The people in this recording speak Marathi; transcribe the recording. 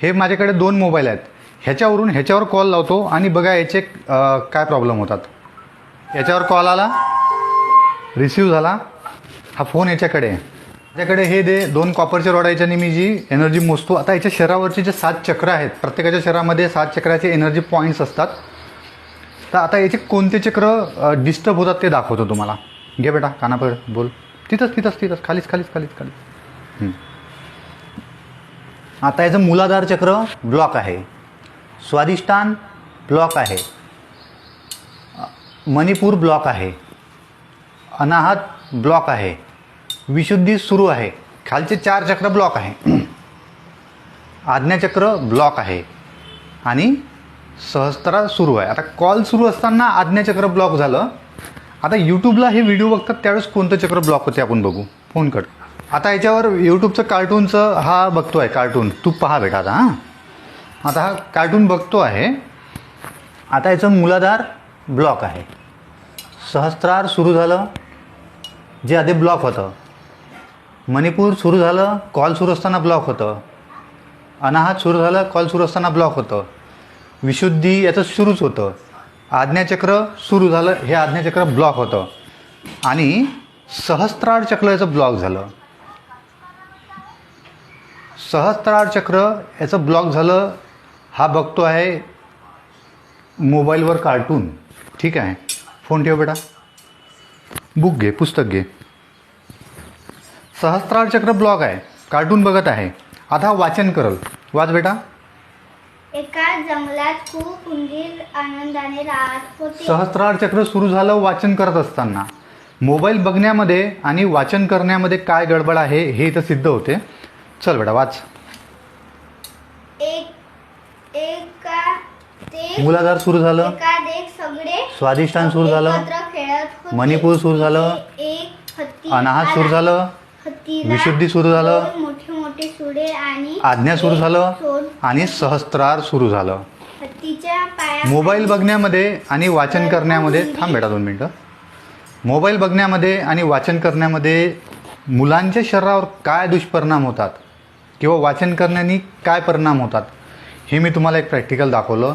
हे माझ्याकडे 2 मोबाईल आहेत. ह्याच्यावरून ह्याच्यावर कॉल लावतो आणि बघा याचे काय प्रॉब्लेम होतात. याच्यावर कॉल आला, रिसीव झाला, हा फोन याच्याकडे आहे. याच्याकडे हे 2 कॉपरचे रॉड याच्याने मी जी एनर्जी मोजतो. आता याच्या शरीरावरचे जे 7 चक्र आहेत, प्रत्येकाच्या शरीरामध्ये 7 चक्राचे एनर्जी पॉईंट्स असतात. तर आता याचे कोणते चक्र डिस्टर्ब होतात ते दाखवतो तुम्हाला. घे बेटा कानापड बोल. तिथंच खालीच. आता याचं मूलाधार चक्र ब्लॉक आहे, स्वादिष्टान ब्लॉक आहे, मणिपूर ब्लॉक आहे, अनाहत ब्लॉक आहे, विशुद्धी सुरू आहे. खालचे 4 चक्र ब्लॉक आहे. आज्ञाचक्र ब्लॉक आहे आणि सहस्त्रार सुरू आहे. आता कॉल सुरू असताना आज्ञाचक्र ब्लॉक झालं. आता यूट्यूबला हे व्हिडिओ बघतात त्यावेळेस कोणतं चक्र ब्लॉक होते आपण बघू. फोन कर. आता याच्यावर यूट्यूबचं कार्टूनचं हा बघतो आहे कार्टून. तू पहा बेटा आता. आता हा कार्टून बघतो आहे. आता याचं मूलाधार ब्लॉक आहे, सहस्त्रार सुरू झालं जे आधी ब्लॉक होतं, मणिपूर सुरू झालं कॉल सुरू असताना ब्लॉक होतं, अनाहत सुरू झालं कॉल सुरू असताना ब्लॉक होतं, विशुद्धी याचं सुरूच होतं, आज्ञाचक्र सुरू झालं हे आज्ञाचक्र ब्लॉक होतं आणि सहस्त्रार चक्र याचं ब्लॉक झालं. सहस्त्रार चक्र याचं ब्लॉक झालं. हा बघतो आहे मोबाईलवर कार्टून. ठीक आहे, फोन ठेव बेटा, बुक घे, पुस्तक घे. सहस्त्रार चक्र ब्लॉक आहे, कार्टून बघत आहे. आता वाचन करल. वाच बेटा. एका जंगलात खूप उंदीर आनंदाने राहत होते. सहस्त्रार चक्र सुरू झालं वाचन करत असताना. मोबाईल बघण्यामध्ये आणि वाचन करण्यामध्ये काय गडबड आहे हे इथं सिद्ध होते. चल बेटा वाच. मूलाधार सुरू झालं, सगळे स्वादिष्टान सुरू झालं, एकत्र खेळत होते. मणिपूर सुरू झालं, एक हत्ती अनाहत सुरू झालं, हत्तीला विशुद्धी सुरू झालं, 2 मोठे सुळे आणि आज्ञा सुरू झालं सोड. आणि सहस्त्रार सुरू झालं. हत्तीच्या पाया मोबाईल बघण्यामध्ये आणि वाचन करण्यामध्ये थांब बेटा 2 मिनटं. मोबाईल बघण्यामध्ये आणि वाचन करण्यामध्ये मुलांच्या शरीरावर काय दुष्परिणाम होतात किंवा वाचन करण्याने काय परिणाम होतात हे मी तुम्हाला एक प्रॅक्टिकल दाखवलं.